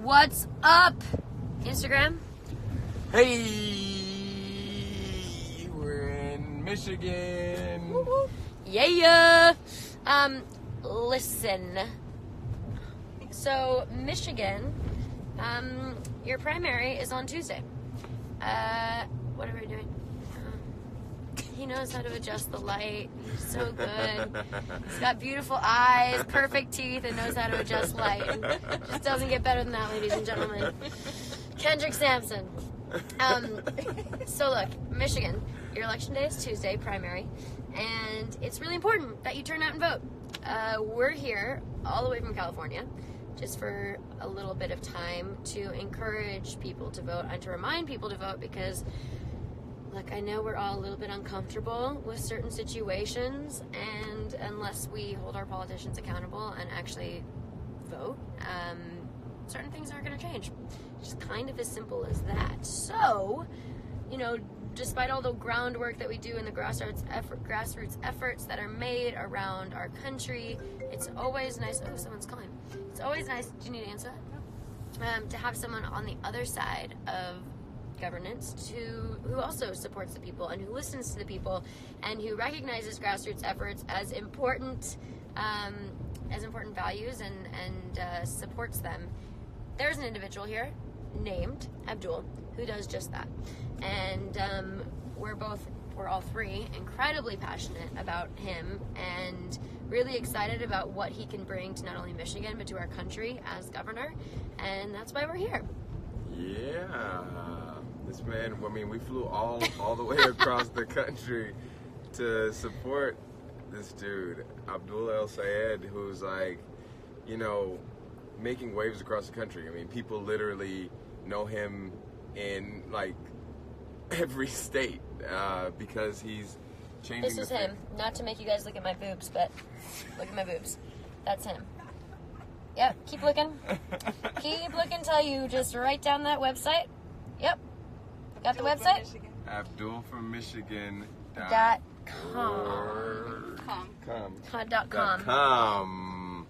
What's up, Instagram? Hey, we're in Michigan. Woo-hoo. Yeah. Listen. So, Michigan, your primary is on Tuesday. What are we doing? He knows how to adjust the light. He's so good. He's got beautiful eyes, perfect teeth, and knows how to adjust light. Just doesn't get better than that, ladies and gentlemen. Kendrick Sampson. So look, Michigan, your election day is Tuesday, primary, and it's really important that you turn out and vote. We're here all the way from California just for a little bit of time to encourage people to vote and to remind people to vote because, look, I know we're all a little bit uncomfortable with certain situations, and unless we hold our politicians accountable and actually vote, certain things aren't going to change. Just kind of as simple as that. So, you know, despite all the groundwork that we do and the grassroots efforts that are made around our country, it's always nice. Oh, someone's calling. It's always nice. Do you need to answer that? To have someone on the other side of governance who also supports the people and who listens to the people and who recognizes grassroots efforts as important values and supports them. There's an individual here named Abdul who does just that, and we're all three incredibly passionate about him and really excited about what he can bring to not only Michigan but to our country as governor, and that's why we're here. Yeah, this man, I mean, we flew all the way across the country to support this dude, Abdul El Sayed, who's like, you know, making waves across the country. I mean, people literally know him in like every state because he's changing. This is him. Not to make you guys look at my boobs, but look at my boobs. That's him. Yep, keep looking. Keep looking till you just write down that website. Yep. Got the website? AbdulFromMichigan.com.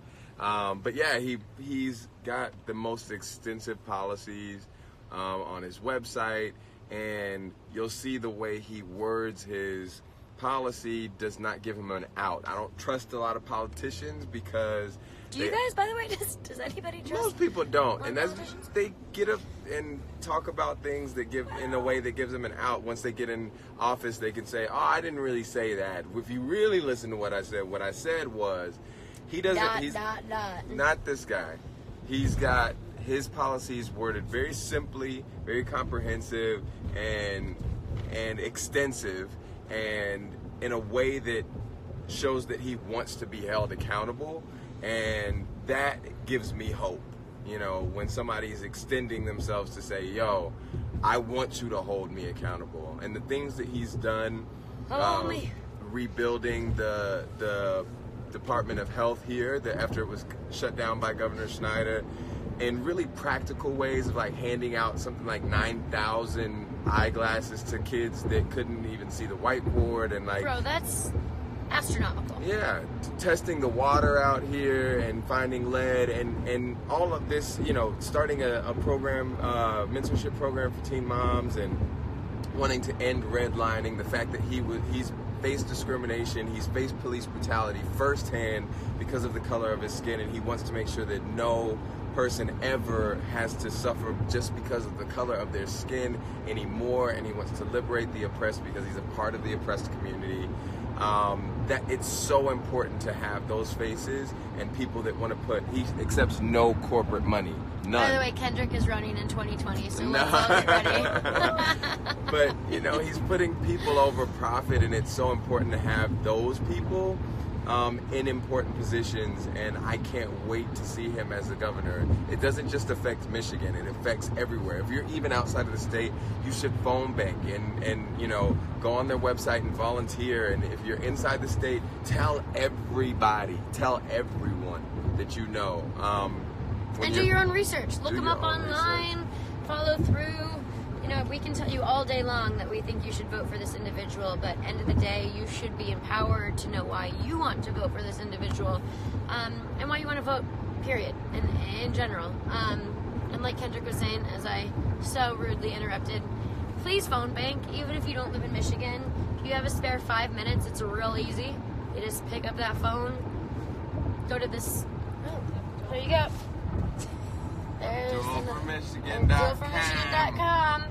But yeah, he's got the most extensive policies on his website, and you'll see the way he words his policy does not give him an out. I don't trust a lot of politicians because do you guys, by the way, does anybody trust? Most people don't, and that's they get up and talk about things that give in a way that gives them an out. Once they get in office, they can say, "Oh, I didn't really say that." If you really listen to what I said was, he doesn't. He's not this guy. He's got his policies worded very simply, very comprehensive, and extensive, and in a way that shows that he wants to be held accountable. And that gives me hope, you know, when somebody is extending themselves to say, yo, I want you to hold me accountable. And the things that he's done, rebuilding the Department of Health here, after it was shut down by Governor Schneider, in really practical ways of like handing out something like 9,000 eyeglasses to kids that couldn't even see the whiteboard, and like, bro, that's astronomical. Yeah, testing the water out here and finding lead and all of this, you know, starting a program, mentorship program for teen moms, and wanting to end redlining. The fact that he's faced discrimination, he's faced police brutality firsthand because of the color of his skin, and he wants to make sure that no person ever has to suffer just because of the color of their skin anymore, and he wants to liberate the oppressed because he's a part of the oppressed community. That it's so important to have those faces and people that want to he accepts no corporate money. None. By the way, Kendrick is running in 2020, so let's all get ready. But, you know, he's putting people over profit, and it's so important to have those people in important positions, and I can't wait to see him as the governor. It doesn't just affect Michigan, it affects everywhere. If you're even outside of the state, you should phone bank and you know, go on their website and volunteer. And if you're inside the state, tell everybody, tell everyone that you know. And do your own research. Look them up online, follow through. You know, we can tell you all day long that we think you should vote for this individual, but end of the day, you should be empowered to know why you want to vote for this individual, and why you want to vote, period, in general. And like Kendrick was saying, as I so rudely interrupted, please phone bank, even if you don't live in Michigan. If you have a spare 5 minutes, it's real easy. You just pick up that phone, go to this. Oh, there you go. There's DuelForMichigan.com.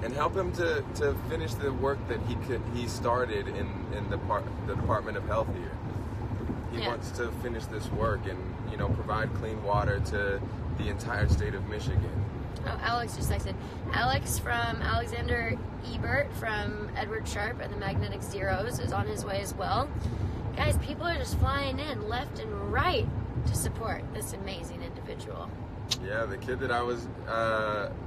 And help him to finish the work that he started in the Department of Health here. He wants to finish this work and provide clean water to the entire state of Michigan. Oh, Alex just texted. Alex from Alexander Ebert from Edward Sharp and the Magnetic Zeros is on his way as well. Guys, people are just flying in left and right to support this amazing individual. Yeah, the kid that I was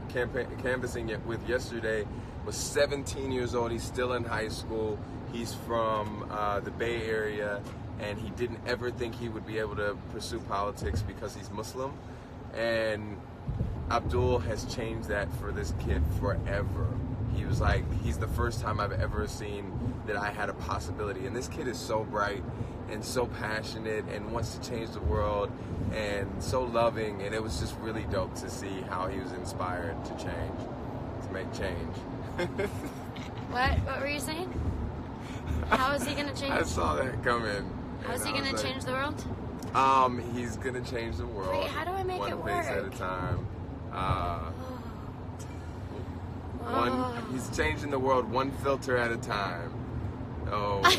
canvassing it with yesterday was 17 years old. He's still in high school. He's from the Bay Area, and he didn't ever think he would be able to pursue politics because he's Muslim. And Abdul has changed that for this kid forever. He was like, he's the first time I've ever seen that I had a possibility. And this kid is so bright and so passionate and wants to change the world and so loving. And it was just really dope to see how he was inspired to change, to make change. What were you saying? How is he going to change? I saw that coming. How is he going to change the world? He's going to change the world. Wait, how do I make it work? One face at a time. He's changing the world one filter at a time. Oh, man.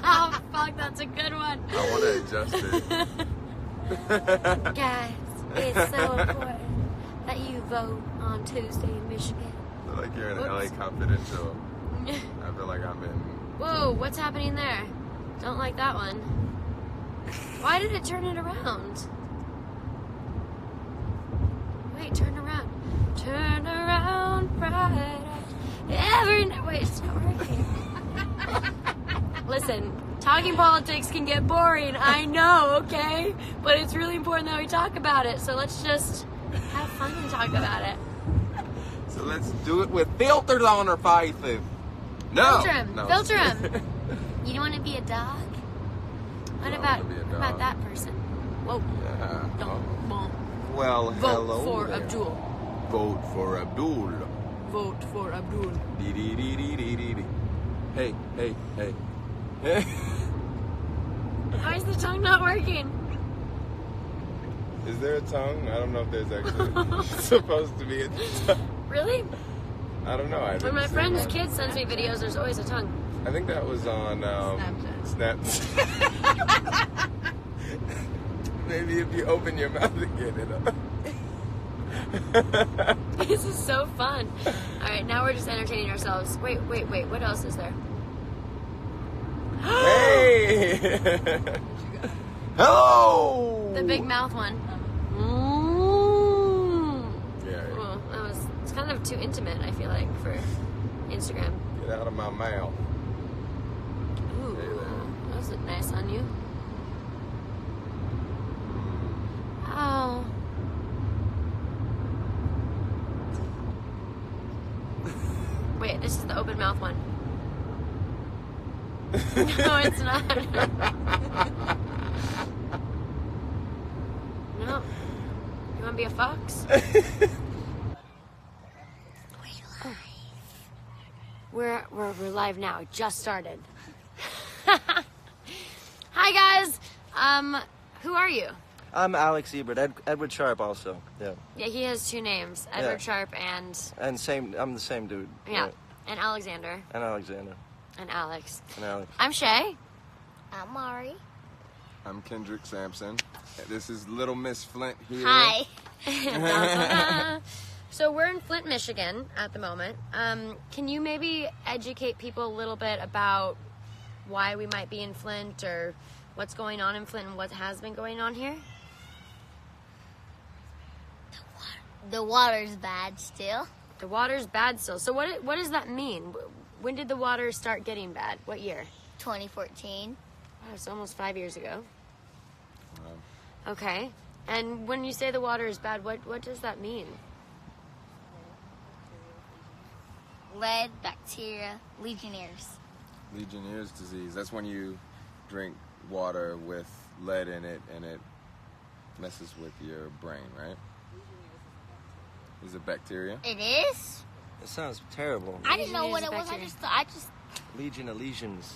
Oh, fuck, that's a good one. I want to adjust it. Guys, it's so important that you vote on Tuesday in Michigan. I feel like you're in LA Confidential. I feel like I'm in... Whoa, what's happening there? Don't like that one. Why did it turn it around? Wait, turn around. Turn around, bright every night. Wait, it's not working. Listen, talking politics can get boring, I know, okay? But it's really important that we talk about it, so let's just have fun and talk about it. So let's do it with filters on our faces. No! Filter him, no. filter him. You don't want to be a dog? What about that person? Whoa. Yeah. Don't. Well, Vote hello for there. Abdul. Vote for Abdul. Vote for Abdul. Dee dee dee dee dee dee dee. Hey. Why is the tongue not working? Is there a tongue? I don't know if there's actually supposed to be a tongue. Really? I don't know. When my friend's kid sends me videos, there's always a tongue. I think that was on Snapchat. Maybe if you open your mouth again, This is so fun. Alright, now we're just entertaining ourselves. Wait. What else is there? Hey! Hello! The big mouth one. Yeah. Well, it's kind of too intimate, I feel like, for Instagram. Get out of my mouth. Ooh, that was nice on you. Oh. Wait, this is the open mouth one. No, it's not. No. You want to be a fox? We're live now. It just started. Hi guys. Who are you? I'm Alex Ebert. Edward Sharp also. Yeah. Yeah, he has two names. Edward Sharp and I'm the same dude. yeah. Right. And Alexander. And Alexander. And Alex. And Alex. I'm Shay. I'm Mari. I'm Kendrick Sampson. This is Little Miss Flint here. Hi. So we're in Flint, Michigan at the moment. Can you maybe educate people a little bit about why we might be in Flint or what's going on in Flint and what has been going on here? The water's bad still. The water's bad still. So what does that mean? When did the water start getting bad? What year? 2014. Wow, it's almost 5 years ago. Okay. And when you say the water is bad, what does that mean? Lead, bacteria, Legionnaires. Legionnaire's disease. That's when you drink water with lead in it and it messes with your brain, right? Is it bacteria? It is? It sounds terrible. I didn't know what Legionnaires it was. bacteria. I just Legion of lesions.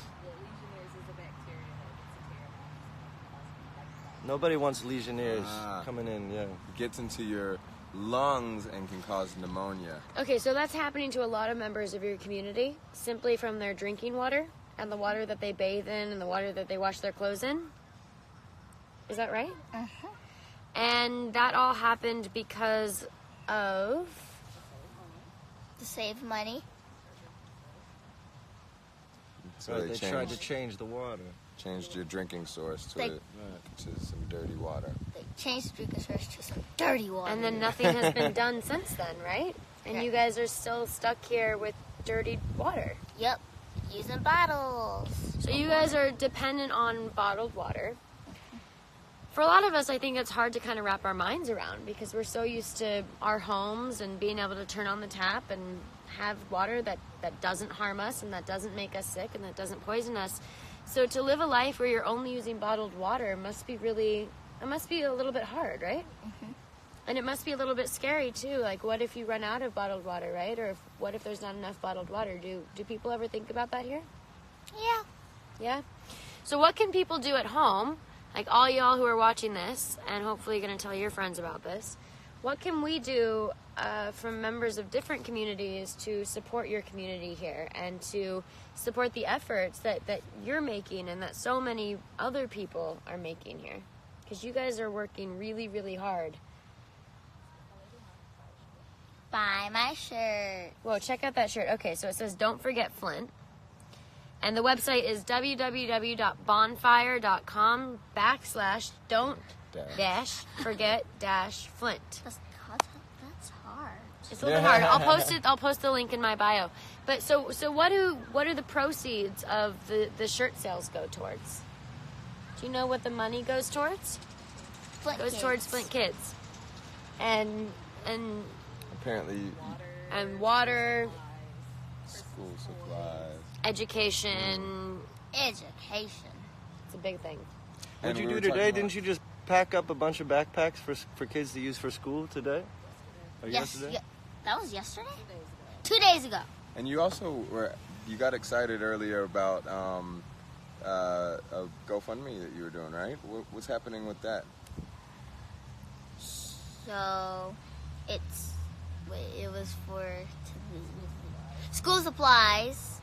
Nobody wants legionnaires coming in, yeah. It gets into your lungs and can cause pneumonia. Okay, so that's happening to a lot of members of your community simply from their drinking water and the water that they bathe in and the water that they wash their clothes in. Is that right? Uh-huh. And that all happened because of... to save money. So Right, they tried to change the water. changed your drinking source to They- to some dirty water. They changed the drinking source to some dirty water. And then nothing has been done since then, right? And Right. you guys are still stuck here with dirty water. Yep. Using bottles. So you guys are dependent on bottled water. For a lot of us, I think it's hard to kind of wrap our minds around because we're so used to our homes and being able to turn on the tap and have water that doesn't harm us and that doesn't make us sick and that doesn't poison us. So to live a life where you're only using bottled water must be a little bit hard, right? Mm-hmm. And it must be a little bit scary too. Like, what if you run out of bottled water, right? Or what if there's not enough bottled water? Do people ever think about that here? Yeah. Yeah. So what can people do at home, like all y'all who are watching this, and hopefully going to tell your friends about this? What can we do from members of different communities to support your community here and to support the efforts that you're making and that so many other people are making here? Because you guys are working really, really hard. Buy my shirt. Whoa, check out that shirt. Okay, so it says Don't Forget Flint. And the website is www.bonfire.com/don't-forget-flint. That's hard. It's a little bit hard. I'll post the link in my bio. But so what are the proceeds of the shirt sales go towards? Do you know what the money goes towards? Flint Goes kids. towards Flint kids. And Apparently, water, school supplies. education. Education. It's a big thing. What'd And you we do were today? talking Didn't you just pack up a bunch of backpacks for kids to use for school today? Or Yes. yesterday? Yeah, that was yesterday? 2 days ago. And you also you got excited earlier about a GoFundMe that you were doing, right? What's happening with that? So it was for school supplies,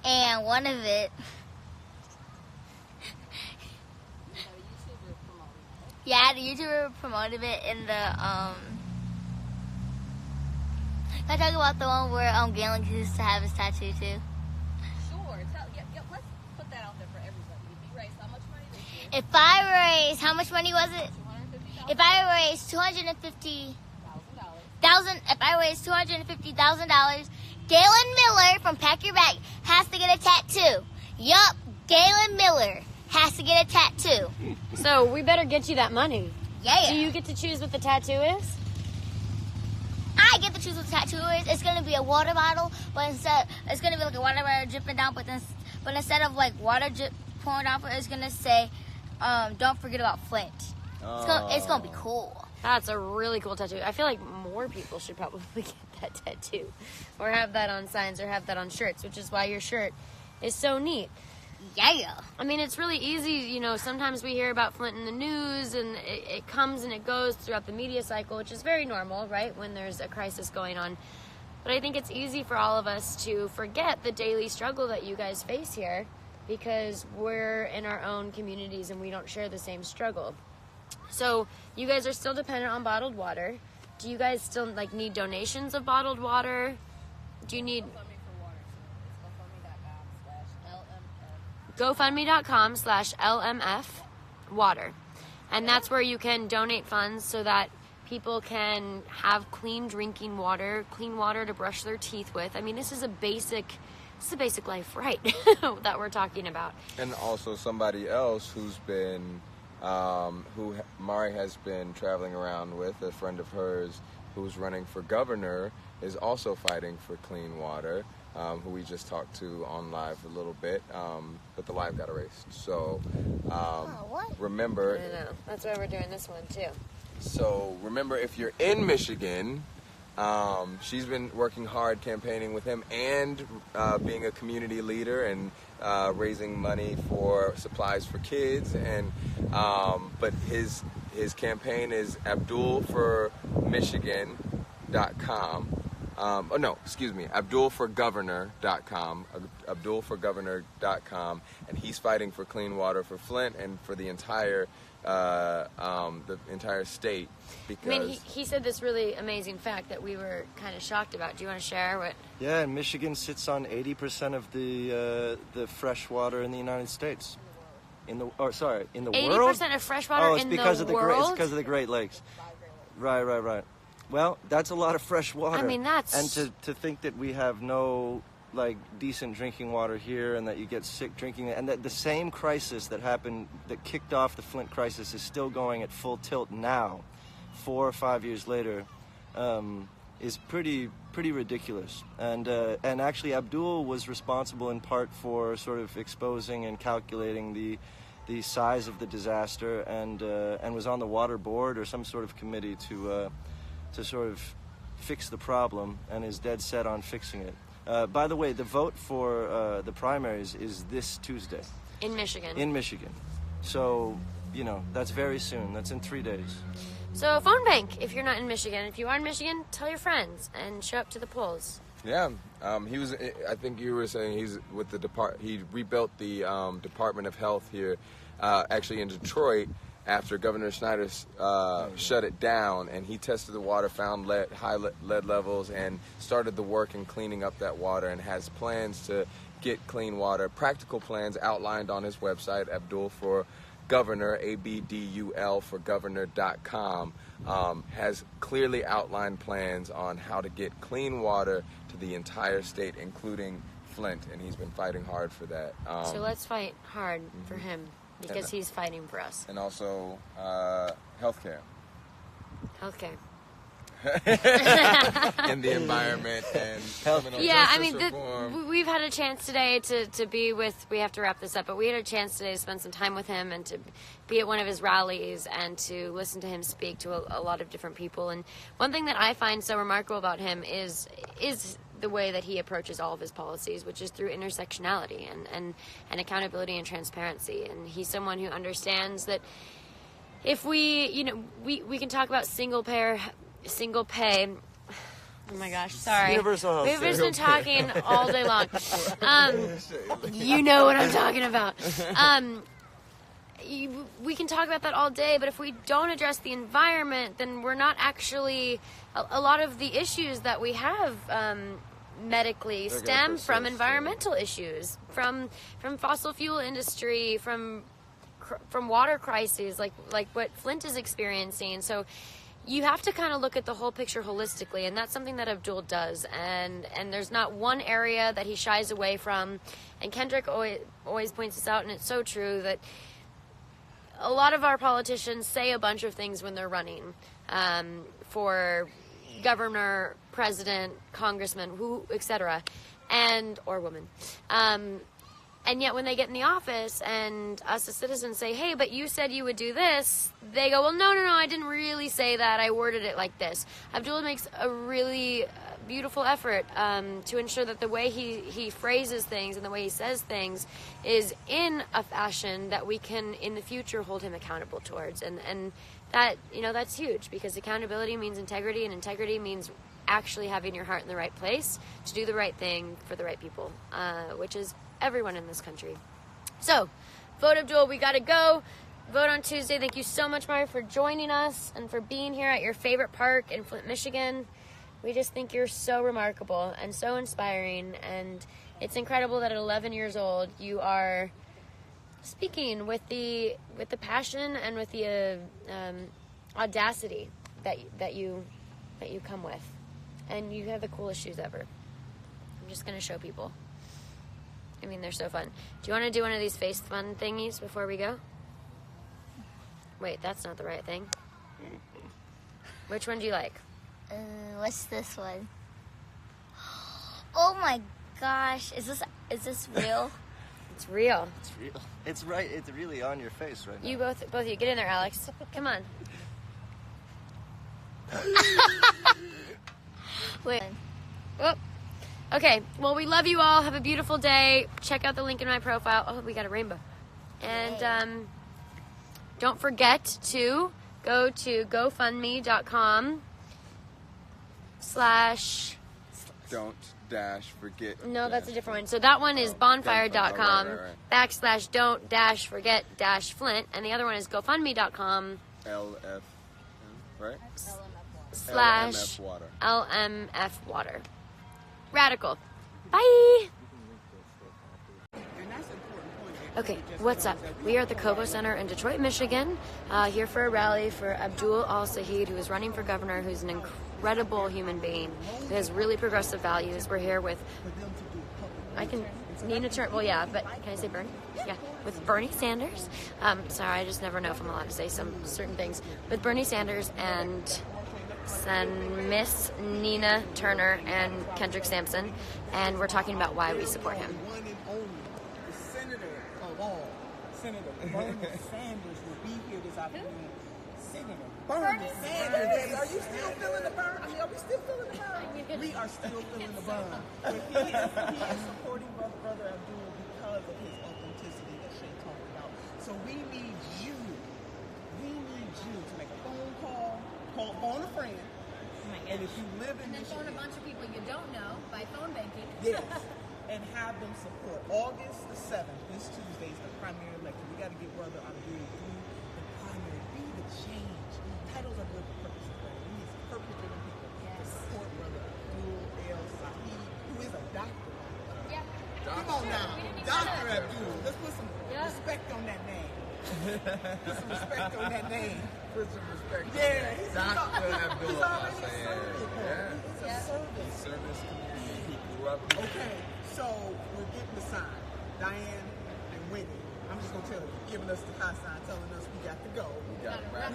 and one of it. Yeah, the YouTuber promoted it in the Can I talk about the one where Galen used to have his tattoo too? Sure. Let's put that out there for everybody. If you raise how much money this year? If I raised, how much money was it? $250,000. If I raised $250,000, Galen Miller from Pack Your Bag has to get a tattoo. Yup, Galen Miller has to get a tattoo. So we better get you that money. Yeah. Do you get to choose what the tattoo is? I get to choose what the tattoo is. It's gonna be a water bottle, but it's gonna be like a water bottle dripping down. But instead of like water pouring off, it's gonna say, "Don't forget about Flint." It's gonna be cool. That's a really cool tattoo. I feel like more people should probably get that tattoo or have that on signs or have that on shirts, which is why your shirt is so neat. Yeah. I mean, it's really easy, you know, sometimes we hear about Flint in the news and it comes and it goes throughout the media cycle, which is very normal, right, when there's a crisis going on. But I think it's easy for all of us to forget the daily struggle that you guys face here because we're in our own communities and we don't share the same struggle. So you guys are still dependent on bottled water. Do you guys still need donations of bottled water? Do you need GoFundMe.com/LMF water. And that's where you can donate funds so that people can have clean drinking water, clean water to brush their teeth with. I mean, this is a basic life right that we're talking about. And also somebody else who's been, who Mari has been traveling around with, a friend of hers who's running for governor, is also fighting for clean water. who we just talked to on live a little bit, but the live got erased. So remember... I know. That's why we're doing this one, too. So remember, if you're in Michigan, she's been working hard campaigning with him and being a community leader and raising money for supplies for kids. And but his campaign is abdulformichigan.com. abdulforgovernor.com. abdulforgovernor.com, and he's fighting for clean water for Flint and for the entire state. Because I mean, he said this really amazing fact that we were kind of shocked about. Do you want to share what? Yeah, and Michigan sits on 80% of the fresh water in the United States. In the world. 80% of fresh water in the world? It's because of the Great Lakes. Right. Well, that's a lot of fresh water. I mean, that's... And to think that we have no, decent drinking water here and that you get sick drinking it, and that the same crisis that kicked off the Flint crisis is still going at full tilt now, 4 or 5 years later, is pretty ridiculous. And actually, Abdul was responsible in part for sort of exposing and calculating the size of the disaster, and was on the water board or some sort of committee to sort of fix the problem, and is dead set on fixing it. By the way, the vote for the primaries is this Tuesday. In Michigan. In Michigan. So, that's very soon. That's in 3 days. So, phone bank if you're not in Michigan. If you are in Michigan, tell your friends and show up to the polls. Yeah, he was. I think you were saying he's with the He rebuilt the Department of Health here, actually in Detroit, after Governor Snyder shut it down, and he tested the water, found high lead levels, and started the work in cleaning up that water, and has plans to get clean water, practical plans outlined on his website, Abdul for Governor, ABDUL for Governor.com, has clearly outlined plans on how to get clean water to the entire state, including Flint, and he's been fighting hard for that. So let's fight hard for him. Because he's fighting for us. And also, healthcare. Healthcare. In the environment and criminal justice reform. We've had a chance today to be with, we have to wrap this up, but we had a chance today to spend some time with him and to be at one of his rallies and to listen to him speak to a lot of different people. And one thing that I find so remarkable about him is the way that he approaches all of his policies, which is through intersectionality and accountability and transparency. And he's someone who understands that if we can talk about single pay. Oh my gosh, sorry. Universal health. We've just been talking all day long. You know what I'm talking about. We can talk about that all day, but if we don't address the environment, then we're not actually... A lot of the issues that we have medically stem from environmental issues, from fossil fuel industry, from water crises, like what Flint is experiencing. So you have to kind of look at the whole picture holistically, and that's something that Abdul does. And there's not one area that he shies away from. And Kendrick always points this out, and it's so true, that a lot of our politicians say a bunch of things when they're running for governor, president, congressman, etc., or woman. And yet when they get in the office and us as citizens say, hey, but you said you would do this, they go, well, no, I didn't really say that. I worded it like this. Abdul makes a really beautiful effort to ensure that the way he phrases things and the way he says things is in a fashion that we can, in the future, hold him accountable towards. And that, that's huge, because accountability means integrity, and integrity means actually having your heart in the right place to do the right thing for the right people, which is everyone in this country. So, vote Abdul. We got to go. Vote on Tuesday. Thank you so much, Mari, for joining us and for being here at your favorite park in Flint, Michigan. We just think you're so remarkable and so inspiring, and it's incredible that at 11 years old you are speaking with the passion and with the audacity that you come with, and you have the coolest shoes ever. I'm just gonna show people. I mean, they're so fun. Do you want to do one of these face fun thingies before we go? Wait, that's not the right thing. Which one do you like? What's this one? Oh my gosh. Is this real? It's real. It's real. It's right. It's really on your face right now. You both of you, get in there, Alex. Come on. Wait. Oh. Okay. Well, we love you all. Have a beautiful day. Check out the link in my profile. Oh, we got a rainbow. And don't forget to go to GoFundMe.com/ Don't dash forget. No, that's a different one. So that one is bonfire.com / don't dash forget dash Flint. And the other one is GoFundMe.com LF, right? / LMF water. LMF water. Radical. Bye. Okay, what's up? We are at the Cobo Center in Detroit, Michigan, here for a rally for Abdul Al-Saeed, who is running for governor, who's an incredible human being, who has really progressive values. We're here with, Nina Turner, well, yeah, but can I say Bernie? Yeah, with Bernie Sanders. Sorry, I just never know if I'm allowed to say some certain things. With Bernie Sanders and Miss Nina Turner and Kendrick Sampson, and we're talking about why we support him. Senator Bernie Sanders will be here this afternoon. Senator Bernie Sanders. Are you still feeling the burn? I mean, are we still feeling the burn? We are still feeling the burn. But he is supporting Brother Abdul because of his authenticity that Shay talked about. So we need you to make a phone call, phone a friend. And if you live in Michigan, phone a bunch of people you don't know by phone banking. yes. And have them support. August the 7th, this Tuesday, is the primary election. We got to get Brother Abdul through the primary. Be the change. Titles are good for purposes. We need purpose-driven people to support Brother Abdul El-Saeed, who is a doctor. Yeah. Come on now. Dr. Abdul. Let's put some respect on that name. Put some respect on that name. Put some respect. Yeah. He's Dr. Abdul already a Al-Saeed. servant. He's a servant. Service community. He grew up. Okay, so we're getting the sign. Diane and Whitney, I'm just gonna tell you, giving us the high sign, telling us we got to go. We gotta wrap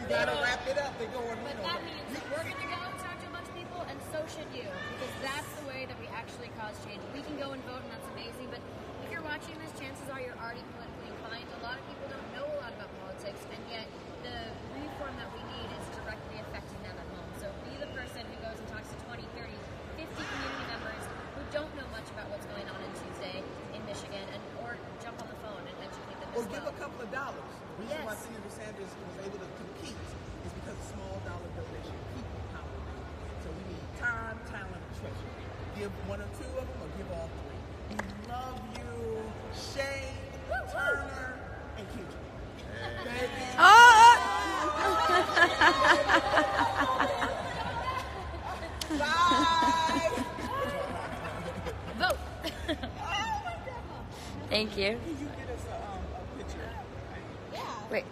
it up. They're going. But that means we're going to go talk to a bunch of people, and so should you, because that's the way that we actually cause change. We can go and vote, and that's amazing, but if you're watching this, chances are you're already politically inclined. A lot of people don't know a lot about politics, and yet the reform that we need is directly affecting them at home. So be the person who goes and talks to 20, 30, 50 community members who don't know much about what's going on in Tuesday in Michigan, or jump on the phone and educate them Or as give well. a couple of dollars. The reason why Senator Sanders was able to compete is because of small dollar donation. People power. So we need time, talent, and treasure. Give one or two of them, or give all three. We love you, Shay, Turner, and Kendrick. Thank you. Bye. Vote. Thank you. Can you get us a picture? Wait.